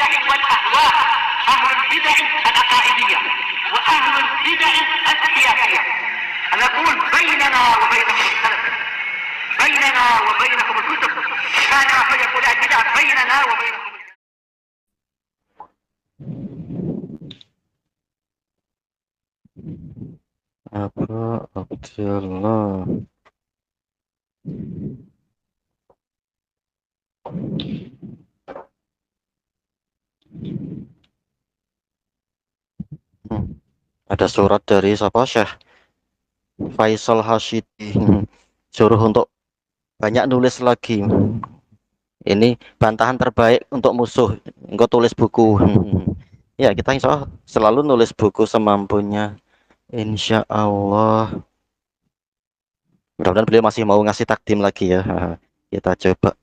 البدع والأهواء، أهل البدع العقائدية وأهل البدع السياسية. نقول بيننا وبينكم السلف، بيننا وبينكم الكتب، كان فيقول البدع بيننا وبينكم. Apa Abdullah ada surat dari siapa? Syekh Faisal Hashidi suruh untuk banyak nulis lagi. Ini bantahan terbaik untuk musuh. Engkau tulis buku. Ya, kita insya Allah selalu nulis buku semampunya. Insya Allah. Mudah-mudahan beliau masih mau ngasih takdim lagi ya. Kita coba.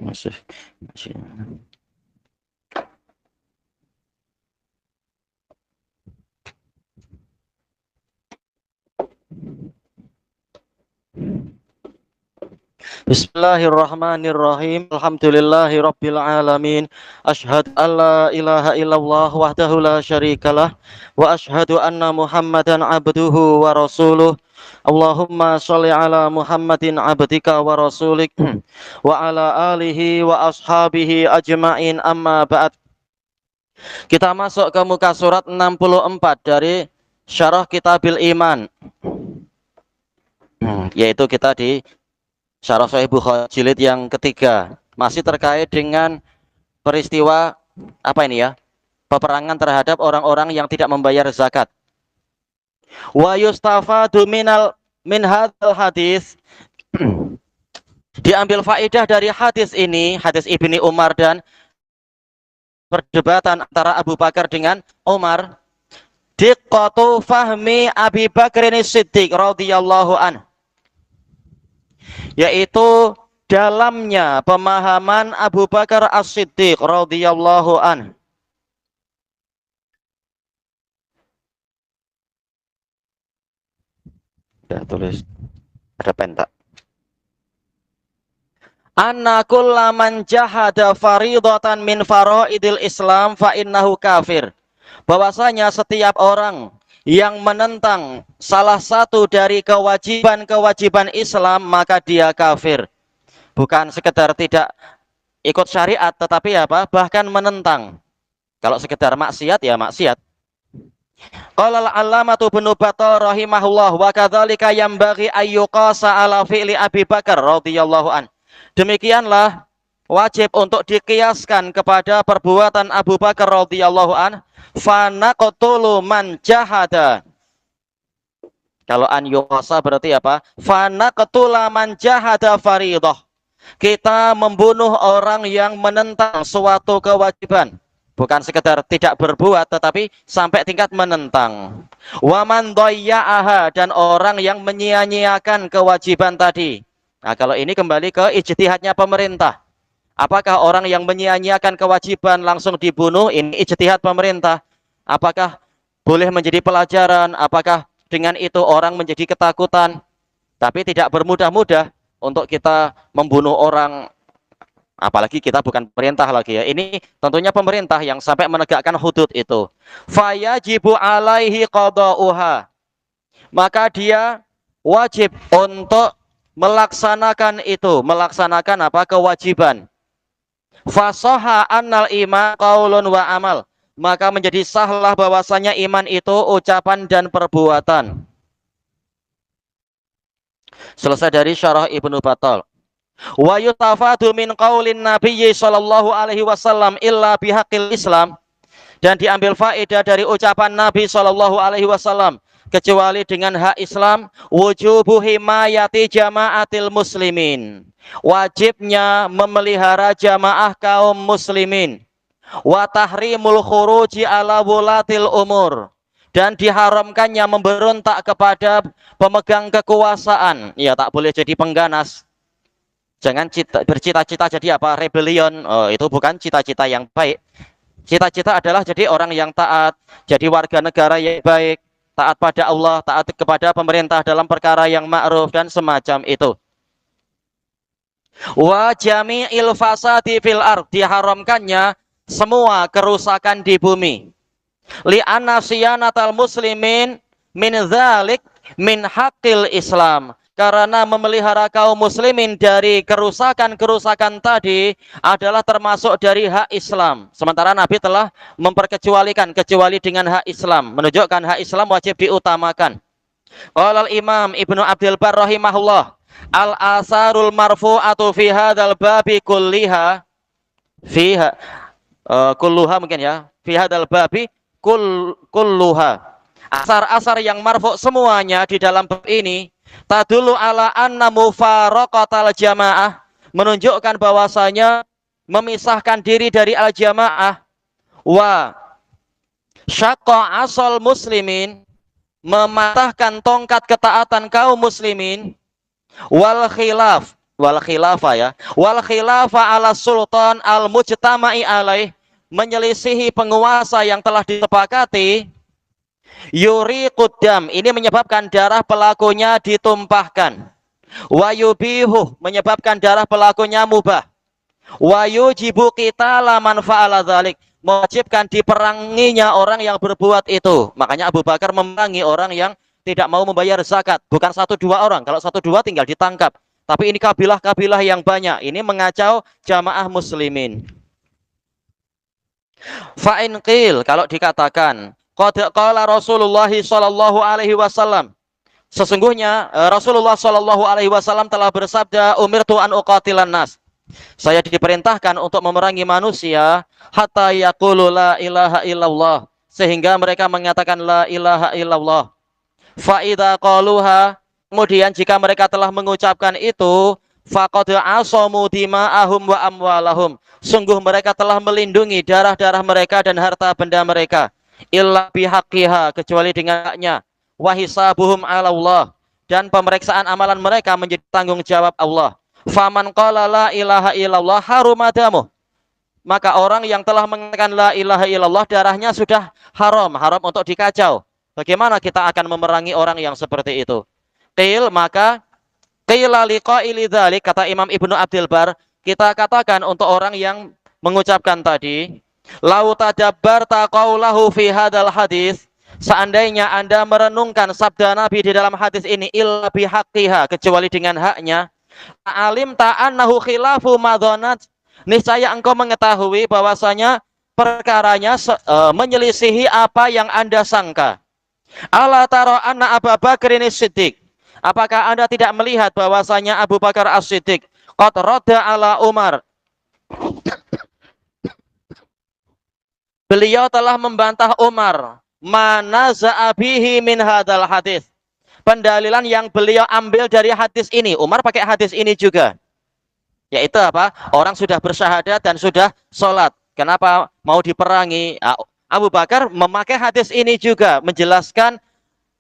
Masih. Bismillahirrahmanirrahim. Alhamdulillahi rabbil alamin. Asyhadu an la ilaha illallah wahdahu la syarikalah wa asyhadu anna Muhammadan abduhu wa rasuluh. Allahumma sholli ala Muhammadin abdika wa rasulik wa ala alihi wa ashabihi ajma'in, amma ba'd. Kita masuk ke muka surat 64 dari Syarah Kitabil Iman. Yaitu kita di Syarah Sahih Bukhari jilid yang ketiga, masih terkait dengan peristiwa apa ini ya? Peperangan terhadap orang-orang yang tidak membayar zakat. Wa yustafadu min hadzal hadis. Diambil faedah dari hadis ini, hadis Ibni Umar dan perdebatan antara Abu Bakar dengan Umar. Diqqatu fahmi Abi Bakrin Siddiq radhiyallahu anhu. Yaitu dalamnya pemahaman Abu Bakar As-Siddiq radhiyallahu anhu. Sudah tulis, ada pentak. Anna kullaman jahada faridatan min faraidil Islam fa innahu kafir. Bahwasanya setiap orang yang menentang salah satu dari kewajiban-kewajiban Islam, maka dia kafir. Bukan sekedar tidak ikut syariat, tetapi apa? Bahkan menentang. Kalau sekedar maksiat, ya maksiat. Qala al-allamatu Ibnu Battal rahimahullah wa kadzalika yambaghi ayyuqasa ala fi'li Abi Bakar radhiyallahu an. Demikianlah wajib untuk dikiaskan kepada perbuatan Abu Bakar radhiyallahu an. Fa naqtulu man jahada. Kalau an yuqasa berarti apa? Fa naqtula man jahada faridah. Kita membunuh orang yang menentang suatu kewajiban. Bukan sekedar tidak berbuat, tetapi sampai tingkat menentang. Wa man dhayya'aha, dan orang yang menyia-nyiakan kewajiban tadi. Nah, kalau ini kembali ke ijtihadnya pemerintah. Apakah orang yang menyia-nyiakan kewajiban langsung dibunuh? Ini ijtihad pemerintah. Apakah boleh menjadi pelajaran? Apakah dengan itu orang menjadi ketakutan? Tapi tidak bermudah-mudah untuk kita membunuh orang. Apalagi kita bukan perintah lagi ya. Ini tentunya pemerintah yang sampai menegakkan hudud itu. Fayajibu alaihi qada'uha. Maka dia wajib untuk melaksanakan itu. Melaksanakan apa? Kewajiban. Fasoha annal iman qaulun wa amal. Maka menjadi sahlah bahwasanya iman itu ucapan dan perbuatan. Selesai dari Syarah Ibnu Battal. Wa yutafadu min qaulin nabiyyi sallallahu alaihi wasallam illa bihaqqil Islam. Dan diambil faedah dari ucapan Nabi sallallahu alaihi wasallam kecuali dengan hak Islam, wujubu himayati jamaatil muslimin. Wajibnya memelihara jamaah kaum muslimin. Wa tahrimul khuruji ala wulatil umur, dan diharamkannya memberontak kepada pemegang kekuasaan. Ya, tak boleh jadi pengganas. Jangan bercita-cita jadi apa? Rebellion. Oh, itu bukan cita-cita yang baik. Cita-cita adalah jadi orang yang taat, jadi warga negara yang baik. taat pada Allah, taat kepada pemerintah dalam perkara yang ma'ruf dan semacam itu. Wa jami'il fasadi fil ard, diharamkannya semua kerusakan di bumi. Li'anna siyanatal muslimin min dzalik min haqqil Islam. Karena memelihara kaum muslimin dari kerusakan-kerusakan tadi adalah termasuk dari hak Islam. Sementara Nabi telah memperkecualikan kecuali dengan hak Islam, menunjukkan hak Islam wajib diutamakan. Qala al-Imam Ibnu Abdul Bar rahimahullah, al-asarul marfu'atu fi hadzal babi kulliha fiha kulluha mungkin ya, fi hadzal babi kulluha. Asar-asar yang marfu semuanya di dalam bab ini tadulu ala anna mufaraqatal jamaah, menunjukkan bahwasanya memisahkan diri dari al-jamaah, wa syaqqa asal muslimin, mematahkan tongkat ketaatan kaum muslimin, wal khilafa ya, wal khilafa ala sultan al mujtama'i alaih, menyelisihi penguasa yang telah disepakati, yuri qudam, ini menyebabkan darah pelakunya ditumpahkan, wa yubihu, menyebabkan darah pelakunya mubah, wa yujibu qitala man fa'ala dzalik, mewajibkan diperanginya orang yang berbuat itu. Makanya Abu Bakar memerangi orang yang tidak mau membayar zakat, bukan satu dua orang. Kalau satu dua tinggal ditangkap, tapi ini kabilah-kabilah yang banyak, ini mengacau jamaah muslimin. Fa'in qil, kalau dikatakan qad qala Rasulullah sallallahu alaihi wasallam, sesungguhnya Rasulullah sallallahu alaihi wasallam telah bersabda, umirtu an uqatilan nas, saya diperintahkan untuk memerangi manusia hatta yaqulu la ilaha illallah, sehingga mereka mengatakan la ilaha illallah. Fa idza qaluha, kemudian jika mereka telah mengucapkan itu, faqad asamu dima'ahum wa amwalahum, sungguh mereka telah melindungi darah-darah mereka dan harta benda mereka, illa bihaqqiha, kecuali dengan haknya, wa hisabuhum 'ala Allah, dan pemeriksaan amalan mereka menjadi tanggung jawab Allah. Faman qala la ilaha illallah harumadamu, maka orang yang telah mengatakan la ilaha illallah darahnya sudah haram untuk dikacau. Bagaimana kita akan memerangi orang yang seperti itu? Qil, maka qila liqaili dzalik, kata Imam Ibnu Abdul Bar, kita katakan untuk orang yang mengucapkan tadi, lau tadabbarta qaulahu fi hadzal hadis, seandainya Anda merenungkan sabda Nabi di dalam hadis ini, illa bihaqqiha, kecuali dengan haknya, alim ta'annahu khilafu madhanat, niscaya engkau mengetahui bahwasanya perkaranya menyelisihi apa yang Anda sangka. Ala tara anna Abu Bakar ini Siddiq, apakah Anda tidak melihat bahwasanya Abu Bakar As-Siddiq qad radda ala Umar, beliau telah membantah Umar, manaza'a bihi min hadzal hadis, pendalilan yang beliau ambil dari hadis ini. Umar pakai hadis ini juga, yaitu apa? Orang sudah bersyahadat dan sudah sholat, kenapa mau diperangi? Abu Bakar memakai hadis ini juga, menjelaskan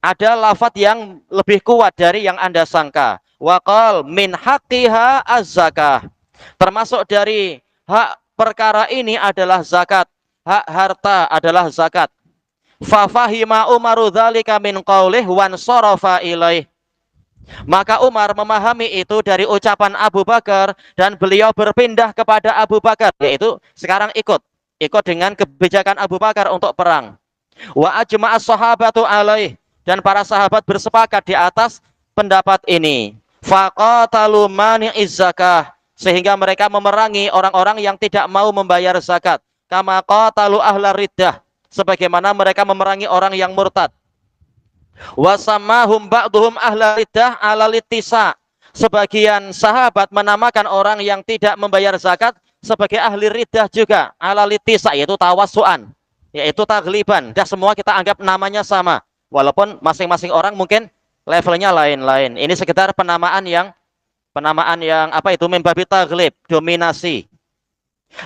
ada lafadz yang lebih kuat dari yang Anda sangka. Waqal min haqqiha az-zakah, termasuk dari hak perkara ini adalah zakat, hak harta adalah zakat. Fa fahima Umaru dzalika min qaulih wan sarafa ilaih, maka Umar memahami itu dari ucapan Abu Bakar dan beliau berpindah kepada Abu Bakar, yaitu sekarang ikut dengan kebijakan Abu Bakar untuk perang. Wa ajma'as sahabatu alaih, dan para sahabat bersepakat di atas pendapat ini. Faqatalu mani'iz zakah, sehingga mereka memerangi orang-orang yang tidak mau membayar zakat. Kama qatalu ahlar riddah, sebagaimana mereka memerangi orang yang murtad. Wasammahum ba'duhum ahlar riddah ala litisa, sebagian sahabat menamakan orang yang tidak membayar zakat sebagai ahli riddah juga, ala litisa, yaitu tawassuan, yaitu tagliban. Dah semua kita anggap namanya sama, walaupun masing-masing orang mungkin levelnya lain-lain. Ini sekedar penamaan yang apa itu, membabi taglib, dominasi.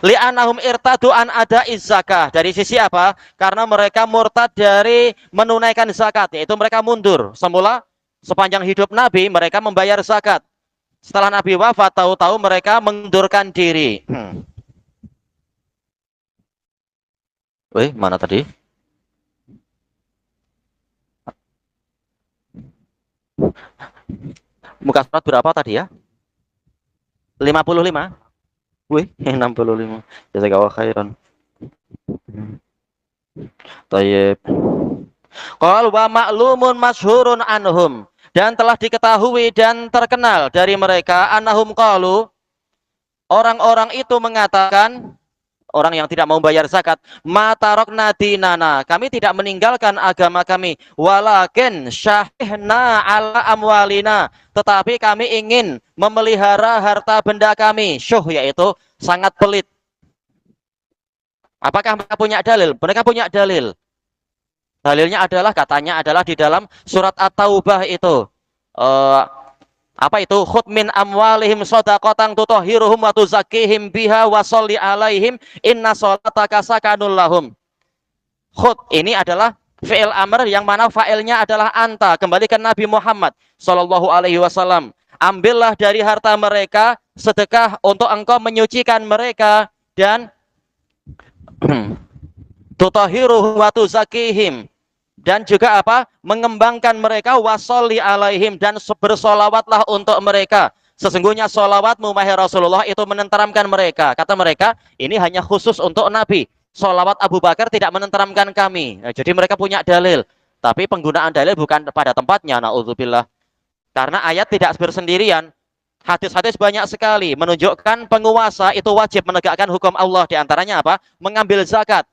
Li'anahum irtadu an ada'iz zakah, dari sisi apa? Karena mereka murtad dari menunaikan zakat, yaitu mereka mundur. Semula sepanjang hidup Nabi mereka membayar zakat. Setelah Nabi wafat, tahu-tahu mereka mengundurkan diri. Mana tadi? Muka surat berapa tadi ya? 55. Wih, 65. Jazakallahu khairan. Tayyib. Qal wa ma'lumun masyhurun anhum, dan telah diketahui dan terkenal dari mereka annahum qalu, orang-orang itu mengatakan, orang yang tidak mau bayar zakat, ma tarakna dinana, kami tidak meninggalkan agama kami, walakin syahihna ala amwalina, tetapi kami ingin memelihara harta benda kami. Syuh yaitu sangat pelit. Apakah mereka punya dalil? Mereka punya dalil. Dalilnya adalah, katanya adalah di dalam surat At-Taubah itu. Apa itu? Khudh min amwalihim shadaqatan tutahhiruhum wa tuzakkihim biha wa sholli alaihim inna sholataka sakanul lahum. Khudh ini adalah fi'il amr yang mana fa'ilnya adalah anta, kembali ke Nabi Muhammad sallallahu alaihi wasallam. Ambillah dari harta mereka sedekah untuk engkau menyucikan mereka dan tutahhiruhum wa tuzakkihim, dan juga apa? Mengembangkan mereka, wasolli alaihim, dan bersolawatlah untuk mereka. Sesungguhnya solawatmu wahai Rasulullah itu menenteramkan mereka. Kata mereka, ini hanya khusus untuk Nabi. Solawat Abu Bakar tidak menenteramkan kami. Nah, jadi mereka punya dalil. Tapi penggunaan dalil bukan pada tempatnya, na'udzubillah. Karena ayat tidak bersendirian. Hadis-hadis banyak sekali menunjukkan penguasa itu wajib menegakkan hukum Allah. Di antaranya apa? Mengambil zakat.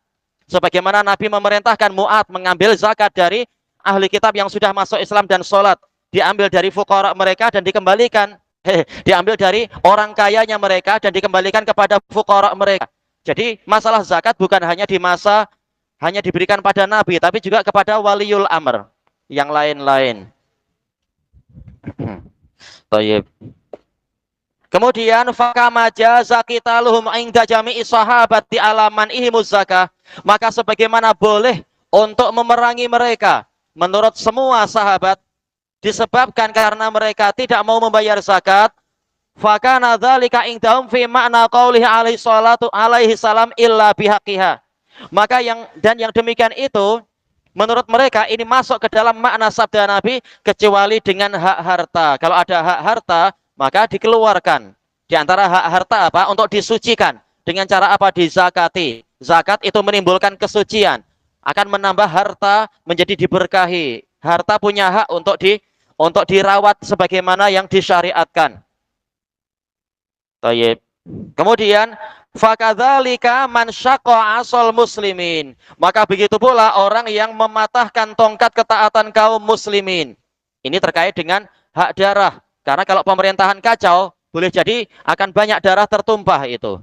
Sebagaimana Nabi memerintahkan Mu'ad mengambil zakat dari ahli kitab yang sudah masuk Islam dan sholat. Diambil dari fuqara mereka dan dikembalikan. Diambil dari orang kayanya mereka dan dikembalikan kepada fuqara mereka. Jadi masalah zakat bukan hanya hanya diberikan pada Nabi, tapi juga kepada waliul amr yang lain-lain. Tayyib. Kemudian fakama jaza qitaluhum inda jami'i sahabati alaman ihimuz zakah, maka sebagaimana boleh untuk memerangi mereka menurut semua sahabat disebabkan karena mereka tidak mau membayar zakat, fakana dzalika indahum fi ma'na qaulihi alaihi salatu alaihi salam illa bihaqiha, maka yang demikian itu menurut mereka ini masuk ke dalam makna sabda Nabi kecuali dengan hak harta. Kalau ada hak harta maka dikeluarkan. Di antara hak harta apa? Untuk disucikan. Dengan cara apa? Dizakati. Zakat itu menimbulkan kesucian. Akan menambah harta menjadi diberkahi. Harta punya hak untuk dirawat sebagaimana yang disyariatkan. Tayyib. Kemudian fakadzalika man syaqqa asal muslimin, maka begitu pula orang yang mematahkan tongkat ketaatan kaum muslimin. Ini terkait dengan hak darah. Karena kalau pemerintahan kacau, boleh jadi akan banyak darah tertumpah itu.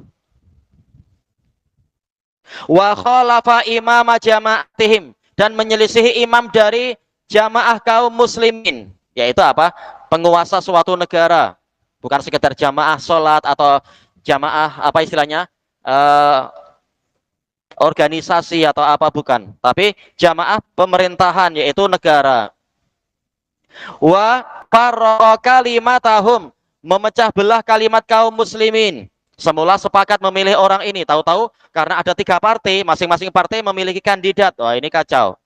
Wa khalafa imama jama'atihim, dan menyelisihi imam dari jamaah kaum muslimin, yaitu apa? Penguasa suatu negara. Bukan sekedar jamaah sholat atau jamaah apa istilahnya? Organisasi atau apa, bukan. Tapi jamaah pemerintahan, yaitu negara. Wa farraqa kalimatahum, memecah belah kalimat kaum muslimin. Semula sepakat memilih orang ini, tahu-tahu karena ada 3 partai, masing-masing partai memiliki kandidat. Wah, ini kacau.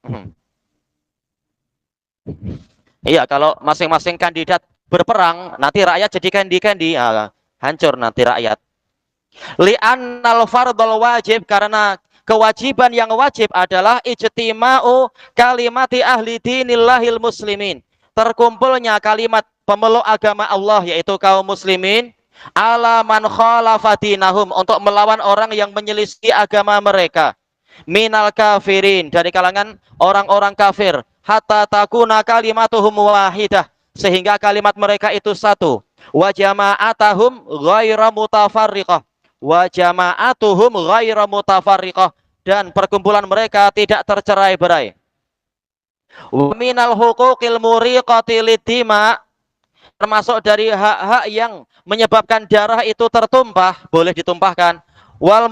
Iya, kalau masing-masing kandidat berperang, nanti rakyat jadi candy-candy, hancur nanti rakyat. Li'annal fardhul wajib, karena kewajiban yang wajib adalah ijtima'u kalimati ahli dinillahil muslimin, terkumpulnya kalimat pemeluk agama Allah yaitu kaum muslimin, ala man khalafa dinahum, untuk melawan orang yang menyelisih agama mereka, minal kafirin, dari kalangan orang-orang kafir, hatta takuna kalimatuhum wahidah, sehingga kalimat mereka itu satu, wa jama'atuhum ghaira mutafarriqah, wa jama'atuhum ghaira mutafarriqah, dan perkumpulan mereka tidak tercerai-berai. Wa minal huquqil muriqati lidima, termasuk dari hak-hak yang menyebabkan darah itu tertumpah, boleh ditumpahkan, wal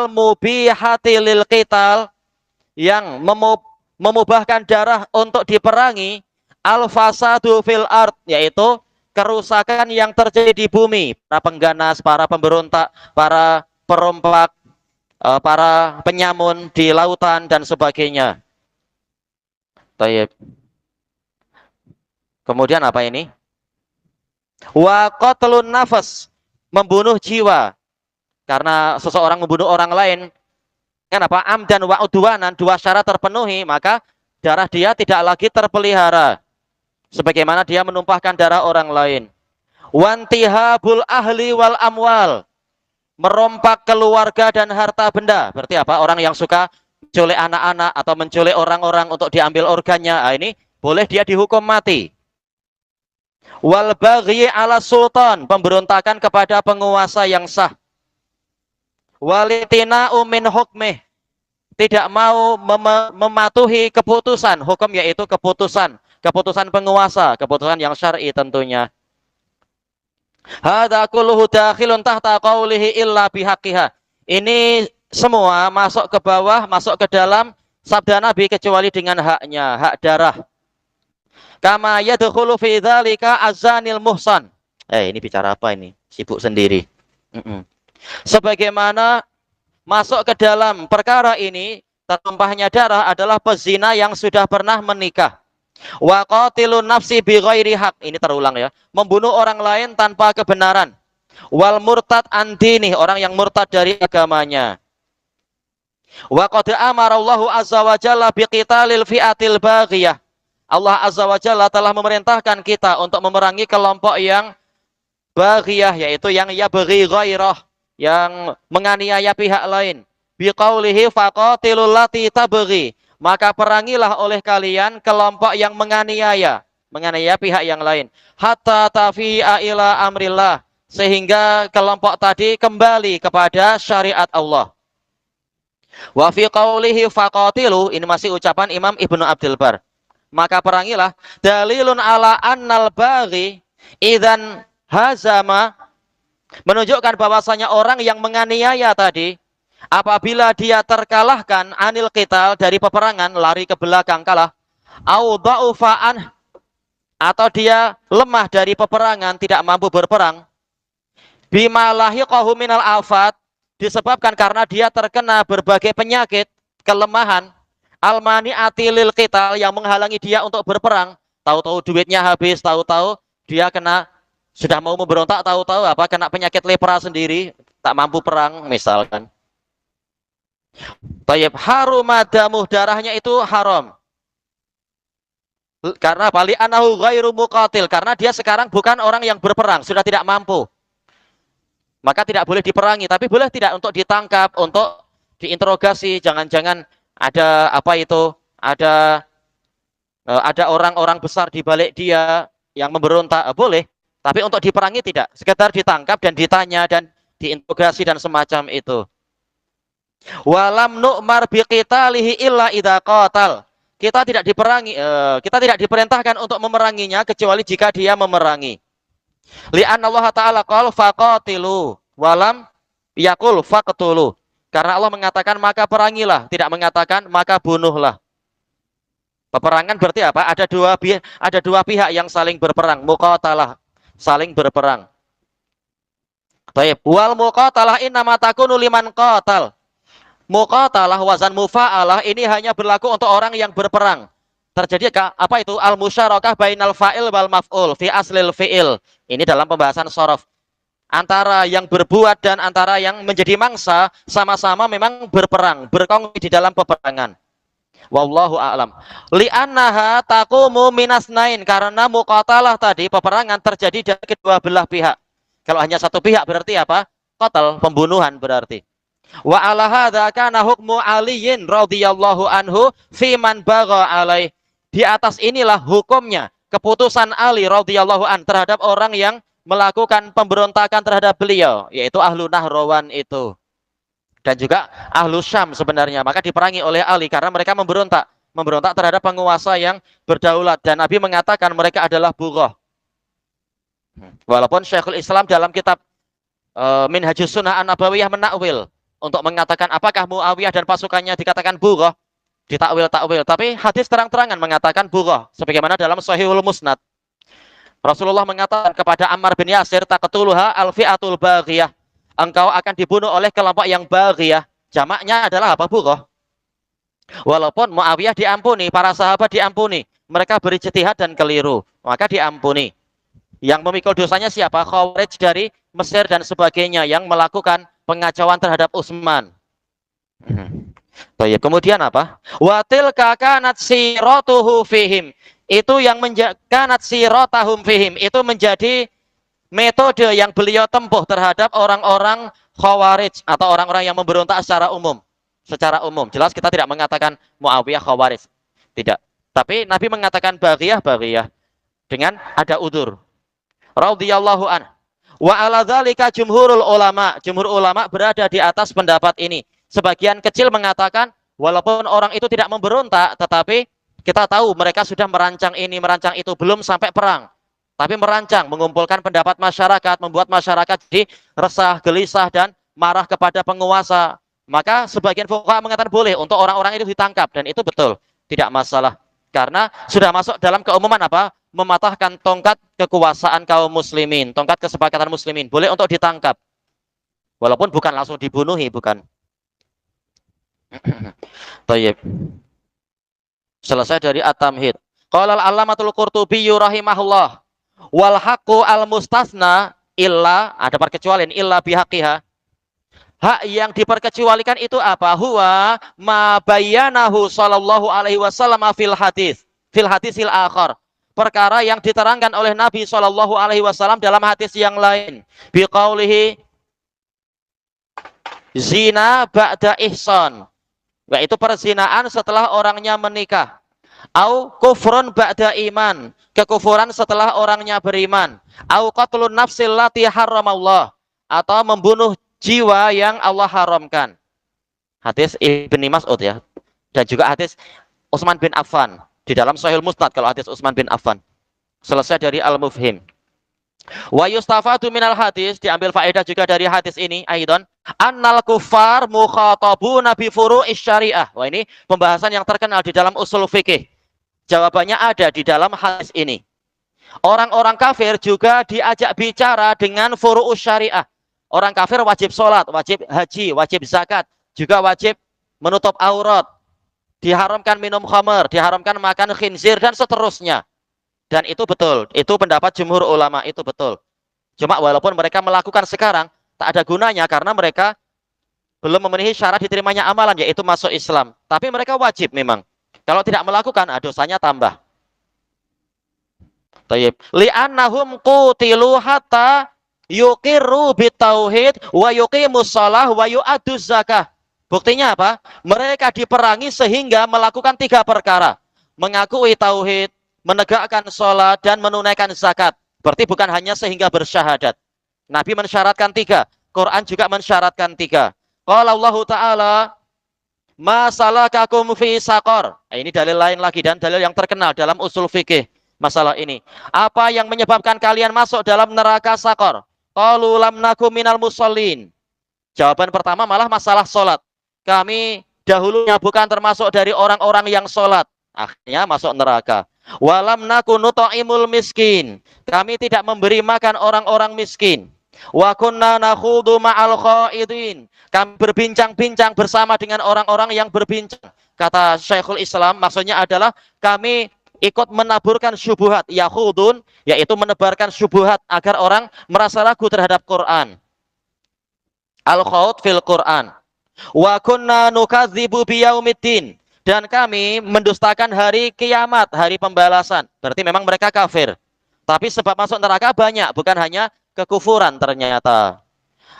mubihati lil qital, yang memubahkan darah untuk diperangi, al fasadu fil ard, yaitu kerusakan yang terjadi di bumi, para pengganas, para pemberontak, para perompak, para penyamun di lautan dan sebagainya. Tayyib. Kemudian apa ini? Wa qatlun nafas, membunuh jiwa. Karena seseorang membunuh orang lain, kenapa? Amdan wa udwanan, dua syarat terpenuhi, maka darah dia tidak lagi terpelihara. Sebagaimana dia menumpahkan darah orang lain. Wantihabul ahli wal amwal, merompak keluarga dan harta benda. Berarti apa? Orang yang suka menculik anak-anak atau menculik orang-orang untuk diambil organnya, ini boleh dia dihukum mati. Wal baghi ala sultan, pemberontakan kepada penguasa yang sah. Walitina umin hukmih, tidak mau mematuhi keputusan hukum, yaitu keputusan penguasa, keputusan yang syar'i tentunya. Hadza kulluhu dakhilun tahta qaulihi illa bihaqqiha. Ini semua masuk ke bawah, masuk ke dalam sabda Nabi kecuali dengan haknya, hak darah. Kama yadkhulu fi dzalika azanil muhsan. Ini bicara apa ini? Sibuk sendiri. Sebagaimana masuk ke dalam perkara ini, tertumpahnya darah adalah pezina yang sudah pernah menikah. Wa qatilun nafsi bi ghairi haq, ini terulang ya, membunuh orang lain tanpa kebenaran. Wal murtad an dini, orang yang murtad dari agamanya. Wa qad amara Allahu azza wa jalla bi qitalil fi'atil baghiyah. Allah azza wa jalla telah memerintahkan kita untuk memerangi kelompok yang baghiyah, yaitu yang yabghi ghairah, yang menganiaya pihak lain. Bi qaulihi faqatilul lati tabghi, maka perangilah oleh kalian kelompok yang menganiaya pihak yang lain. Hatta tafi'a ila amrillah, sehingga kelompok tadi kembali kepada syariat Allah. Wa fi qaulihi faqatilu, ini masih ucapan Imam Ibnu Abdul Bar. Maka perangilah, dalilun ala annal baghi idzan hazama, menunjukkan bahwasanya orang yang menganiaya tadi, apabila dia terkalahkan anil qital, dari peperangan, lari ke belakang kalah, au dha'ufa'an, atau dia lemah dari peperangan, tidak mampu berperang, bima lahiqahu minal afat, disebabkan karena dia terkena berbagai penyakit, kelemahan, almani'ati lil qital, yang menghalangi dia untuk berperang, tahu-tahu duitnya habis, tahu-tahu dia sudah mau memberontak, tahu-tahu kena penyakit lepra sendiri, tak mampu perang misalkan. Tayyib, harumadamuh, darahnya itu haram. Karena bali anahu ghairu muqatil, karena dia sekarang bukan orang yang berperang, sudah tidak mampu. Maka tidak boleh diperangi, tapi boleh tidak untuk ditangkap, untuk diinterogasi, jangan-jangan ada ada orang-orang besar di balik dia yang memberontak, boleh. Tapi untuk diperangi tidak, sekedar ditangkap dan ditanya dan diinterogasi dan semacam itu. Walam nu'mar biqitalihi illa idza qatal. Kita tidak diperintahkan untuk memeranginya kecuali jika dia memerangi. Li'anna Allah Ta'ala qala faqatilu walam yaqul faqtulu. Karena Allah mengatakan maka perangilah, tidak mengatakan maka bunuhlah. Peperangan berarti apa? Ada dua pihak yang saling berperang, muqatalah, saling berperang. Baik, wal muqatalah innama takunu liman qatal. Muqatalah wazan mufa'alah ini hanya berlaku untuk orang yang berperang. Terjadi apa itu? Al-musyarakah bainal fa'il wal maf'ul fi aslil fi'il. Ini dalam pembahasan shorof. Antara yang berbuat dan antara yang menjadi mangsa sama-sama memang berperang, berkongsi di dalam peperangan. Wallahu a'lam. Li'annaha taqumu minasnain, karena muqatalah tadi peperangan terjadi dari kedua belah pihak. Kalau hanya satu pihak berarti apa? Qatal, pembunuhan berarti. Wa ala hadza kana hukmu Aliyin radhiyallahu anhu fi man bagha alaih. Di atas inilah hukumnya, keputusan Ali radhiyallahu an terhadap orang yang melakukan pemberontakan terhadap beliau, yaitu ahlu Nahrawan itu. Dan juga ahlu Syam sebenarnya, maka diperangi oleh Ali karena mereka memberontak terhadap penguasa yang berdaulat, dan Nabi mengatakan mereka adalah bughah. Walaupun Syekhul Islam dalam kitab Minhajus Sunnah An-Nabawiyah menakwil untuk mengatakan apakah Muawiyah dan pasukannya dikatakan bughah, ditakwil, tapi hadis terang-terangan mengatakan bughah, sebagaimana dalam Sahihul Musnad. Rasulullah mengatakan kepada Ammar bin Yasir, taqtuluha al-fi'atul baghiyah, engkau akan dibunuh oleh kelompok yang baghiyah. Jamaknya adalah apa? Bughah. Walaupun Muawiyah diampuni, para sahabat diampuni, mereka berijtihad dan keliru, maka diampuni. Yang memikul dosanya siapa? Khawarij dari Mesir dan sebagainya yang melakukan pengacauan terhadap Utsman. Kemudian apa? Watil kakanat siratuhu fihim. Itu yang kanat siratahum fihim. Itu menjadi metode yang beliau tempuh terhadap orang-orang Khawarij atau orang-orang yang memberontak secara umum. Secara umum, jelas kita tidak mengatakan Muawiyah Khawarij. Tidak. Tapi Nabi mengatakan baghiyah dengan ada udzur. Radhiyallahu an. Wa ala dzalika jumhurul ulama. Jumhur ulama berada di atas pendapat ini. Sebagian kecil mengatakan walaupun orang itu tidak memberontak, tetapi kita tahu mereka sudah merancang ini, merancang itu, belum sampai perang. Tapi merancang, mengumpulkan pendapat masyarakat, membuat masyarakat jadi resah, gelisah, dan marah kepada penguasa. Maka sebagian fuqaha mengatakan boleh untuk orang-orang itu ditangkap, dan itu betul, tidak masalah. Karena sudah masuk dalam keumuman apa? Mematahkan tongkat kekuasaan kaum muslimin, tongkat kesepakatan muslimin. Boleh untuk ditangkap. Walaupun bukan langsung dibunuhi, bukan. Tayyib. Selesai dari At-Tamhid. Qala al-Allamatul Qurtubi rahimahullah wal haqqu al-mustasna illa, ada perkecualian, illa bihaqiha. Hak yang diperkecualikan itu apa? Huwa ma bayyanahu sallallahu alaihi wasallam fil hadisil akhar. Perkara yang diterangkan oleh Nabi sallallahu alaihi wasallam dalam hadis yang lain. Biqaulihi zina ba'da ihsan. Yaitu perzinaan setelah orangnya menikah. Au kufrun ba'da iman, kekufuran setelah orangnya beriman. Au qatlun nafsil lati haramallah, atau membunuh jiwa yang Allah haramkan. Hadis Ibnu Mas'ud ya. Dan juga hadis Utsman bin Affan di dalam Sahih Musnad kalau hadis Utsman bin Affan. Selesai dari Al-Mufhim. Wa yustafadu minal hadis, diambil faedah juga dari hadis ini aidan annal kuffar mukhatabuna bi furu'is syariah. Wah, ini pembahasan yang terkenal di dalam usul fikih. Jawabannya ada di dalam hadis ini. Orang-orang kafir juga diajak bicara dengan furu'us syariah. Orang kafir wajib sholat, wajib haji, wajib zakat, juga wajib menutup aurat, diharamkan minum khamar, diharamkan makan khinzir, dan seterusnya. Dan itu betul, itu pendapat jumhur ulama, itu betul. Cuma walaupun mereka melakukan sekarang, tak ada gunanya karena mereka belum memenuhi syarat diterimanya amalan, yaitu masuk Islam. Tapi mereka wajib memang. Kalau tidak melakukan, dosanya tambah. Tayyib. Li'annahum qutilu hatta yuqirru bitauhid wa yuqimus shalah wa yu'aduz zakah. Buktinya apa? Mereka diperangi sehingga melakukan 3 perkara. Mengakui tauhid, menegakkan sholat, dan menunaikan zakat. Berarti bukan hanya sehingga bersyahadat. Nabi mensyaratkan 3. Quran juga mensyaratkan 3. Qala Allah Ta'ala, ma salakakum fi saqar. Ini dalil lain lagi dan dalil yang terkenal dalam usul fikih masalah ini. Apa yang menyebabkan kalian masuk dalam neraka saqar? Qalu lam nakum minal musallin. Jawaban pertama malah masalah sholat. Kami dahulunya bukan termasuk dari orang-orang yang sholat. Akhirnya masuk neraka. Walam naku nut'imul miskin. Kami tidak memberi makan orang-orang miskin. Wa kunna nakhudu ma'al khaidin. Kami berbincang-bincang bersama dengan orang-orang yang berbincang. Kata Syekhul Islam, maksudnya adalah kami ikut menaburkan syubhat, yakhudun, yaitu menebarkan syubhat agar orang merasa ragu terhadap Quran. Al-khawd fil Quran. Wa kunna nukadzibu biyaumiddin. Dan kami mendustakan hari kiamat, hari pembalasan. Berarti memang mereka kafir. Tapi sebab masuk neraka banyak, bukan hanya kekufuran ternyata.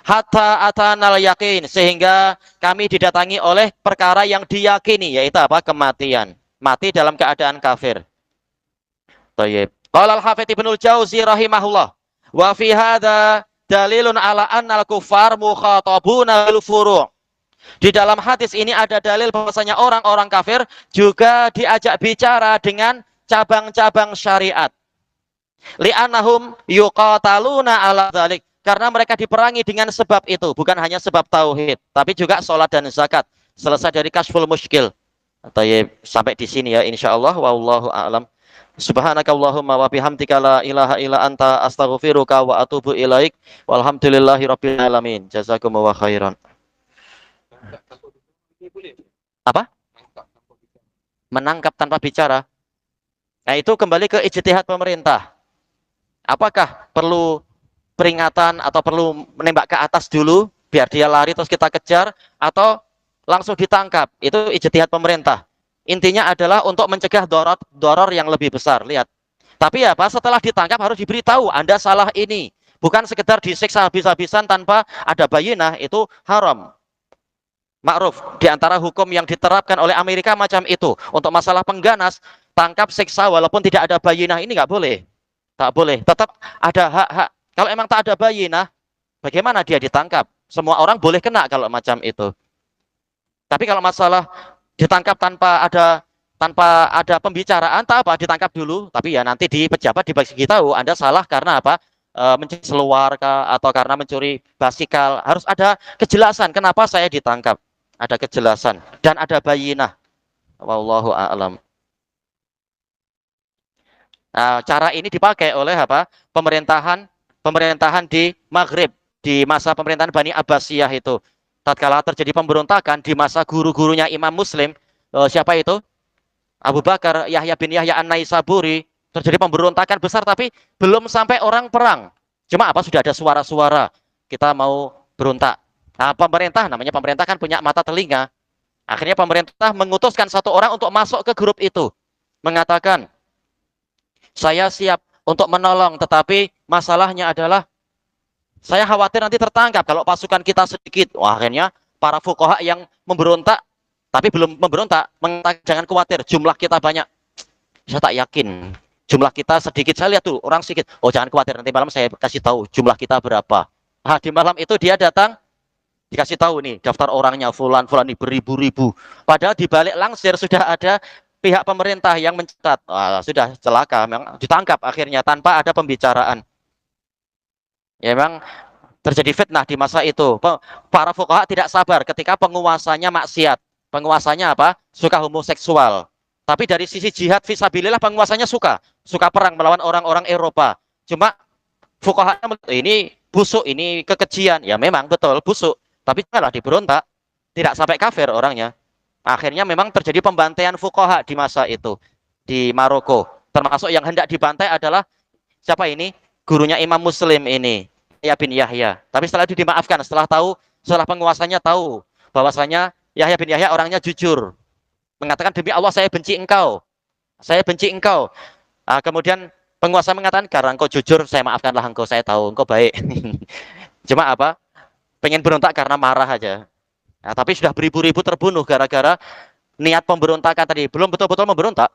Hatta atanal yakin, sehingga kami didatangi oleh perkara yang diyakini, yaitu apa? Kematian. Mati dalam keadaan kafir. Thayyib. Qala al-Hafidz Ibnul Jauzi rahimahullah, wa fi hadza dalilun ala annal kuffar mukhatabuna bil furu'. Di dalam hadis ini ada dalil bahwasanya orang-orang kafir juga diajak bicara dengan cabang-cabang syariat. Li'annahum yuqataluna ala dzalik. Karena mereka diperangi dengan sebab itu, bukan hanya sebab tauhid, tapi juga sholat dan zakat. Selesai dari Kasyful Mushkil. Sampai di sini ya insyaallah, wallahu a'lam. Subhanakallahumma wa bihamdika la ilaha illa anta astaghfiruka wa atubu ilaik. Walhamdulillahirabbil alamin. Jazakumullahu khairan. Apa? Menangkap tanpa bicara. Nah, itu kembali ke ijtihad pemerintah. Apakah perlu peringatan atau perlu menembak ke atas dulu biar dia lari terus kita kejar, atau langsung ditangkap? Itu ijtihad pemerintah. Intinya adalah untuk mencegah doror yang lebih besar. Lihat. Tapi ya Pak, setelah ditangkap harus diberitahu Anda salah ini. Bukan sekedar disiksa habis-habisan tanpa ada bayinah, itu haram. Ma'ruf, di antara hukum yang diterapkan oleh Amerika macam itu. Untuk masalah pengganas, tangkap, siksa walaupun tidak ada bayinah, ini nggak boleh. Tak boleh. Tetap ada hak-hak. Kalau emang tak ada bayinah, bagaimana dia ditangkap? Semua orang boleh kena kalau macam itu. Tapi kalau masalah ditangkap tanpa ada pembicaraan, tak apa, ditangkap dulu. Tapi ya nanti di pejabat dibagi tahu Anda salah karena apa? Mencuri seluar atau karena mencuri basikal. Harus ada kejelasan kenapa saya ditangkap. Ada kejelasan dan ada bayinah. Wallahu a'lam. Nah, cara ini dipakai oleh apa? Pemerintahan di Maghrib di masa pemerintahan Bani Abbasiyah itu. Tatkala terjadi pemberontakan di masa guru-gurunya Imam Muslim, siapa itu? Abu Bakar, Yahya bin Yahya An-Naisaburi, terjadi pemberontakan besar tapi belum sampai orang perang. Cuma apa sudah ada suara-suara kita mau berontak. Nah, namanya pemerintah kan punya mata telinga. Akhirnya pemerintah mengutuskan satu orang untuk masuk ke grup itu. Mengatakan, saya siap untuk menolong, tetapi masalahnya adalah saya khawatir nanti tertangkap kalau pasukan kita sedikit. Wah, akhirnya para fuqaha yang memberontak, tapi belum memberontak, mengatakan jangan khawatir, jumlah kita banyak. Saya tak yakin. Jumlah kita sedikit. Saya lihat tuh, orang sedikit. Oh, jangan khawatir, nanti malam saya kasih tahu jumlah kita berapa. Nah, di malam itu dia datang, dikasih tahu nih daftar orangnya fulan ini beribu-ribu. Padahal di balik langsir sudah ada pihak pemerintah yang mencatat. Wah, sudah celaka, memang ditangkap akhirnya tanpa ada pembicaraan. Ya memang terjadi fitnah di masa itu. Para fuqaha tidak sabar ketika penguasanya maksiat. Penguasanya apa? Suka homoseksual. Tapi dari sisi jihad fisabilillah penguasanya suka perang melawan orang-orang Eropa. Cuma fuqaha ini busuk, ini kekejian. Ya memang betul busuk. Tapi malah diberontak, tidak sampai kafir orangnya. Akhirnya memang terjadi pembantaian fuqaha di masa itu di Maroko. Termasuk yang hendak dibantai adalah siapa ini? Gurunya Imam Muslim ini, Yahya bin Yahya. Tapi setelah itu dimaafkan, setelah penguasanya tahu bahwasanya Yahya bin Yahya orangnya jujur. Mengatakan demi Allah saya benci engkau. Saya benci engkau. Kemudian penguasa mengatakan karena engkau jujur saya maafkanlah engkau, saya tahu engkau baik. Cuma apa? Pengen berontak karena marah aja. Nah, tapi sudah beribu-ribu terbunuh gara-gara niat pemberontakan tadi. Belum betul-betul memberontak.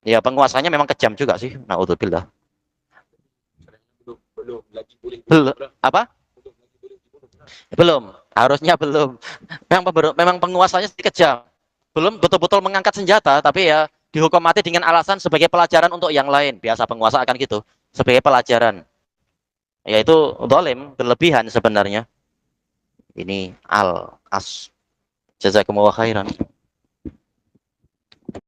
Ya penguasanya memang kejam juga sih. Naudzubillah. Belum. Apa? Belum. Harusnya belum. Memang penguasanya kejam. Belum betul-betul mengangkat senjata, tapi ya dihukum mati dengan alasan sebagai pelajaran untuk yang lain. Biasa penguasa akan gitu. Sebagai pelajaran. Yaitu zalim, berlebihan sebenarnya. Ini al-as. Jazakumullah khairan.